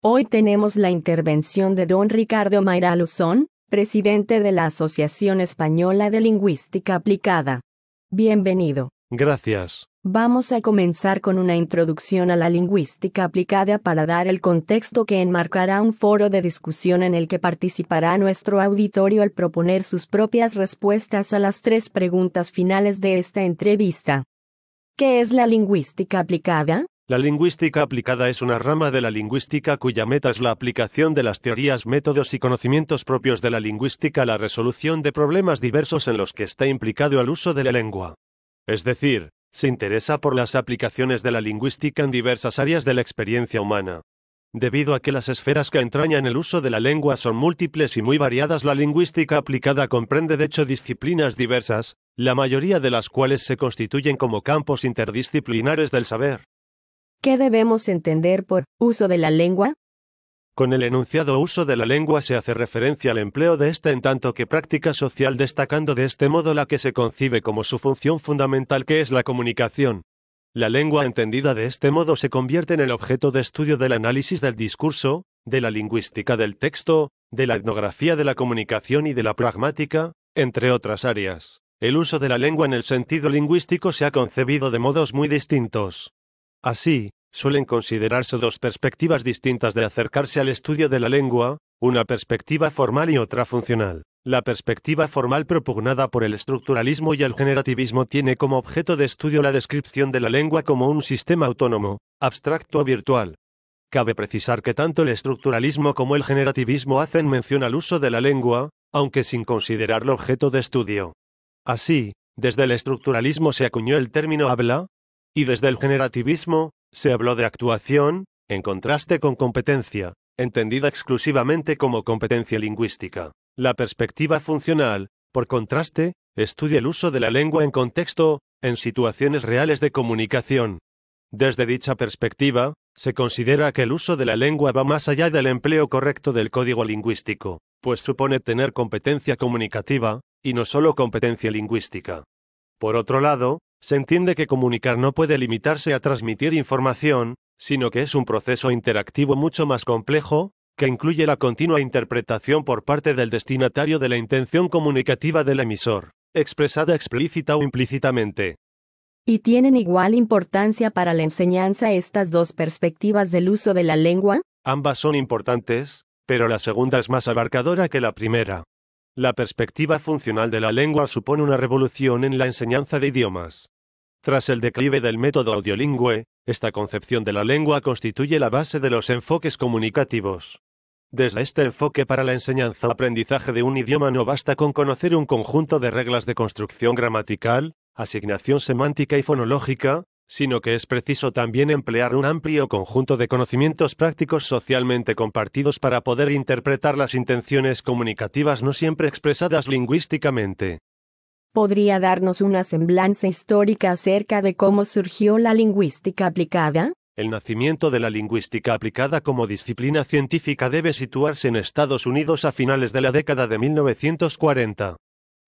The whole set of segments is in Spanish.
Hoy tenemos la intervención de don Ricardo Mayra Luzón, presidente de la Asociación Española de Lingüística Aplicada. Bienvenido. Gracias. Vamos a comenzar con una introducción a la lingüística aplicada para dar el contexto que enmarcará un foro de discusión en el que participará nuestro auditorio al proponer sus propias respuestas a las 3 preguntas finales de esta entrevista. ¿Qué es la lingüística aplicada? La lingüística aplicada es una rama de la lingüística cuya meta es la aplicación de las teorías, métodos y conocimientos propios de la lingüística a la resolución de problemas diversos en los que está implicado el uso de la lengua. Es decir, se interesa por las aplicaciones de la lingüística en diversas áreas de la experiencia humana. Debido a que las esferas que entrañan el uso de la lengua son múltiples y muy variadas, la lingüística aplicada comprende de hecho disciplinas diversas, la mayoría de las cuales se constituyen como campos interdisciplinares del saber. ¿Qué debemos entender por uso de la lengua? Con el enunciado uso de la lengua se hace referencia al empleo de esta en tanto que práctica social, destacando de este modo la que se concibe como su función fundamental, que es la comunicación. La lengua entendida de este modo se convierte en el objeto de estudio del análisis del discurso, de la lingüística del texto, de la etnografía de la comunicación y de la pragmática, entre otras áreas. El uso de la lengua en el sentido lingüístico se ha concebido de modos muy distintos. Así, suelen considerarse 2 perspectivas distintas de acercarse al estudio de la lengua, una perspectiva formal y otra funcional. La perspectiva formal, propugnada por el estructuralismo y el generativismo, tiene como objeto de estudio la descripción de la lengua como un sistema autónomo, abstracto o virtual. Cabe precisar que tanto el estructuralismo como el generativismo hacen mención al uso de la lengua, aunque sin considerarlo objeto de estudio. Así, desde el estructuralismo se acuñó el término habla, y desde el generativismo, se habló de actuación, en contraste con competencia, entendida exclusivamente como competencia lingüística. La perspectiva funcional, por contraste, estudia el uso de la lengua en contexto, en situaciones reales de comunicación. Desde dicha perspectiva, se considera que el uso de la lengua va más allá del empleo correcto del código lingüístico, pues supone tener competencia comunicativa, y no solo competencia lingüística. Por otro lado, se entiende que comunicar no puede limitarse a transmitir información, sino que es un proceso interactivo mucho más complejo, que incluye la continua interpretación por parte del destinatario de la intención comunicativa del emisor, expresada explícita o implícitamente. ¿Y tienen igual importancia para la enseñanza estas 2 perspectivas del uso de la lengua? Ambas son importantes, pero la segunda es más abarcadora que la primera. La perspectiva funcional de la lengua supone una revolución en la enseñanza de idiomas. Tras el declive del método audiolingüe, esta concepción de la lengua constituye la base de los enfoques comunicativos. Desde este enfoque, para la enseñanza o aprendizaje de un idioma no basta con conocer un conjunto de reglas de construcción gramatical, asignación semántica y fonológica, sino que es preciso también emplear un amplio conjunto de conocimientos prácticos socialmente compartidos para poder interpretar las intenciones comunicativas no siempre expresadas lingüísticamente. ¿Podría darnos una semblanza histórica acerca de cómo surgió la lingüística aplicada? El nacimiento de la lingüística aplicada como disciplina científica debe situarse en Estados Unidos a finales de la década de 1940.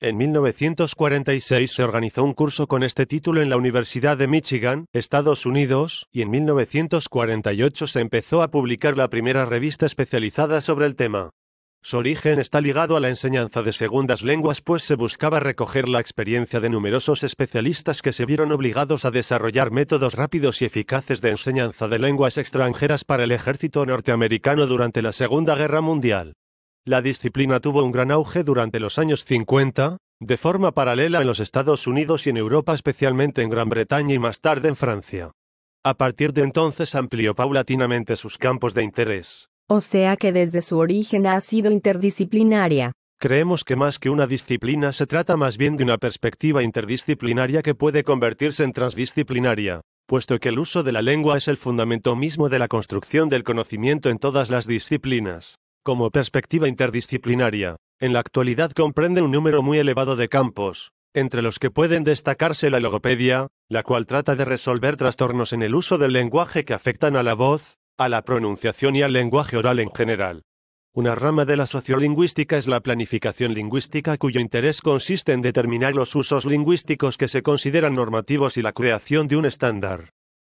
En 1946 se organizó un curso con este título en la Universidad de Michigan, Estados Unidos, y en 1948 se empezó a publicar la primera revista especializada sobre el tema. Su origen está ligado a la enseñanza de segundas lenguas, pues se buscaba recoger la experiencia de numerosos especialistas que se vieron obligados a desarrollar métodos rápidos y eficaces de enseñanza de lenguas extranjeras para el ejército norteamericano durante la Segunda Guerra Mundial. La disciplina tuvo un gran auge durante los años 50, de forma paralela en los Estados Unidos y en Europa, especialmente en Gran Bretaña y más tarde en Francia. A partir de entonces amplió paulatinamente sus campos de interés. O sea que desde su origen ha sido interdisciplinaria. Creemos que más que una disciplina se trata más bien de una perspectiva interdisciplinaria que puede convertirse en transdisciplinaria, puesto que el uso de la lengua es el fundamento mismo de la construcción del conocimiento en todas las disciplinas. Como perspectiva interdisciplinaria, en la actualidad comprende un número muy elevado de campos, entre los que pueden destacarse la logopedia, la cual trata de resolver trastornos en el uso del lenguaje que afectan a la voz, a la pronunciación y al lenguaje oral en general. Una rama de la sociolingüística es la planificación lingüística, cuyo interés consiste en determinar los usos lingüísticos que se consideran normativos y la creación de un estándar.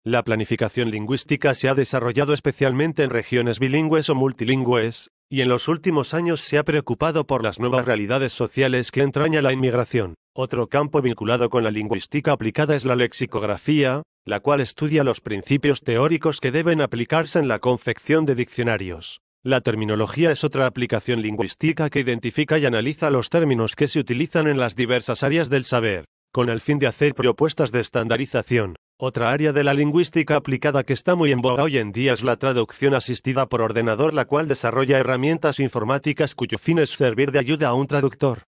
La planificación lingüística se ha desarrollado especialmente en regiones bilingües o multilingües, y en los últimos años se ha preocupado por las nuevas realidades sociales que entraña la inmigración. Otro campo vinculado con la lingüística aplicada es la lexicografía, la cual estudia los principios teóricos que deben aplicarse en la confección de diccionarios. La terminología es otra aplicación lingüística que identifica y analiza los términos que se utilizan en las diversas áreas del saber, con el fin de hacer propuestas de estandarización. Otra área de la lingüística aplicada que está muy en boga hoy en día es la traducción asistida por ordenador, la cual desarrolla herramientas informáticas cuyo fin es servir de ayuda a un traductor.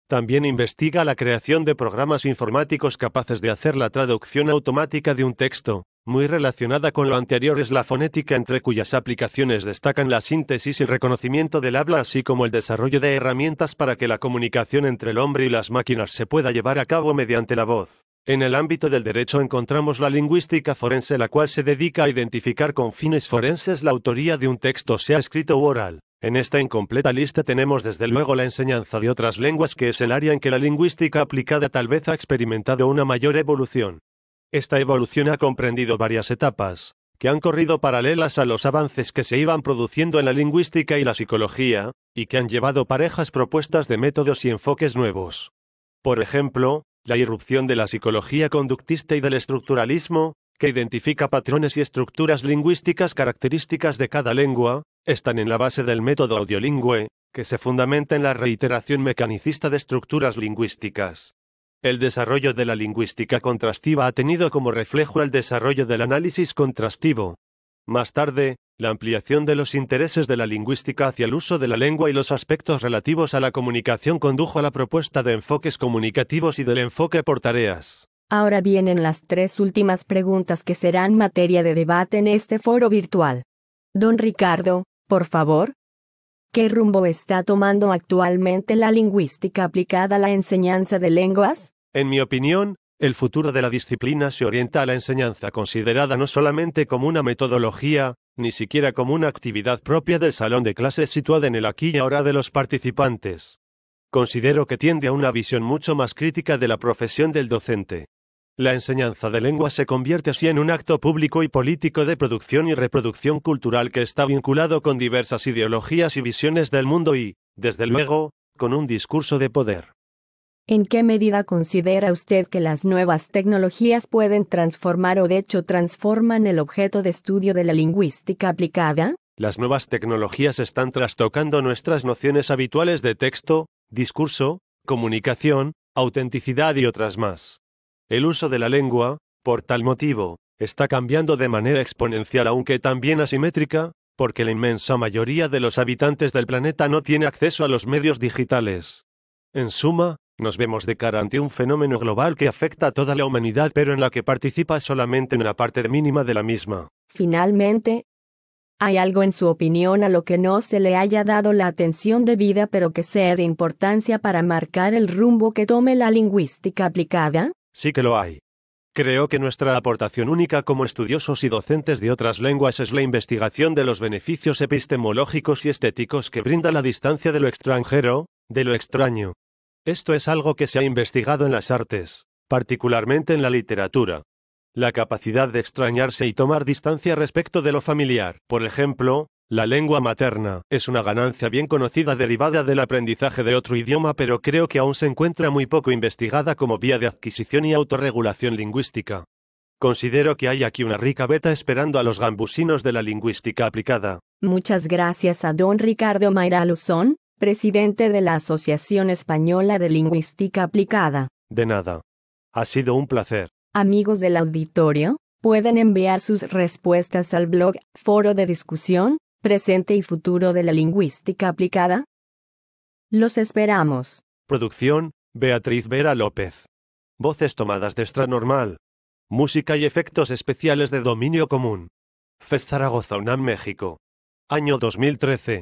También investiga la creación de programas informáticos capaces de hacer la traducción automática de un texto. Muy relacionada con lo anterior es la fonética, entre cuyas aplicaciones destacan la síntesis y el reconocimiento del habla, así como el desarrollo de herramientas para que la comunicación entre el hombre y las máquinas se pueda llevar a cabo mediante la voz. En el ámbito del derecho encontramos la lingüística forense, la cual se dedica a identificar con fines forenses la autoría de un texto, sea escrito u oral. En esta incompleta lista tenemos desde luego la enseñanza de otras lenguas, que es el área en que la lingüística aplicada tal vez ha experimentado una mayor evolución. Esta evolución ha comprendido varias etapas, que han corrido paralelas a los avances que se iban produciendo en la lingüística y la psicología, y que han llevado parejas propuestas de métodos y enfoques nuevos. Por ejemplo, la irrupción de la psicología conductista y del estructuralismo, que identifica patrones y estructuras lingüísticas características de cada lengua, están en la base del método audiolingüe, que se fundamenta en la reiteración mecanicista de estructuras lingüísticas. El desarrollo de la lingüística contrastiva ha tenido como reflejo el desarrollo del análisis contrastivo. Más tarde, la ampliación de los intereses de la lingüística hacia el uso de la lengua y los aspectos relativos a la comunicación condujo a la propuesta de enfoques comunicativos y del enfoque por tareas. Ahora vienen las 3 últimas preguntas que serán materia de debate en este foro virtual. Don Ricardo, por favor. ¿Qué rumbo está tomando actualmente la lingüística aplicada a la enseñanza de lenguas? En mi opinión, el futuro de la disciplina se orienta a la enseñanza considerada no solamente como una metodología, ni siquiera como una actividad propia del salón de clases situada en el aquí y ahora de los participantes. Considero que tiende a una visión mucho más crítica de la profesión del docente. La enseñanza de lengua se convierte así en un acto público y político de producción y reproducción cultural que está vinculado con diversas ideologías y visiones del mundo y, desde luego, con un discurso de poder. ¿En qué medida considera usted que las nuevas tecnologías pueden transformar o de hecho transforman el objeto de estudio de la lingüística aplicada? Las nuevas tecnologías están trastocando nuestras nociones habituales de texto, discurso, comunicación, autenticidad y otras más. El uso de la lengua, por tal motivo, está cambiando de manera exponencial, aunque también asimétrica, porque la inmensa mayoría de los habitantes del planeta no tiene acceso a los medios digitales. En suma, nos vemos de cara ante un fenómeno global que afecta a toda la humanidad, pero en la que participa solamente una parte mínima de la misma. Finalmente, ¿hay algo en su opinión a lo que no se le haya dado la atención debida pero que sea de importancia para marcar el rumbo que tome la lingüística aplicada? Sí que lo hay. Creo que nuestra aportación única como estudiosos y docentes de otras lenguas es la investigación de los beneficios epistemológicos y estéticos que brinda la distancia de lo extranjero, de lo extraño. Esto es algo que se ha investigado en las artes, particularmente en la literatura. La capacidad de extrañarse y tomar distancia respecto de lo familiar. Por ejemplo, la lengua materna es una ganancia bien conocida derivada del aprendizaje de otro idioma, pero creo que aún se encuentra muy poco investigada como vía de adquisición y autorregulación lingüística. Considero que hay aquí una rica beta esperando a los gambusinos de la lingüística aplicada. Muchas gracias a don Ricardo Mayra Luzón, presidente de la Asociación Española de Lingüística Aplicada. De nada. Ha sido un placer. Amigos del auditorio, pueden enviar sus respuestas al blog Foro de Discusión, Presente y Futuro de la Lingüística Aplicada. Los esperamos. Producción, Beatriz Vera López. Voces tomadas de Extranormal. Música y efectos especiales de dominio común. FES Zaragoza, UNAM, México. Año 2013.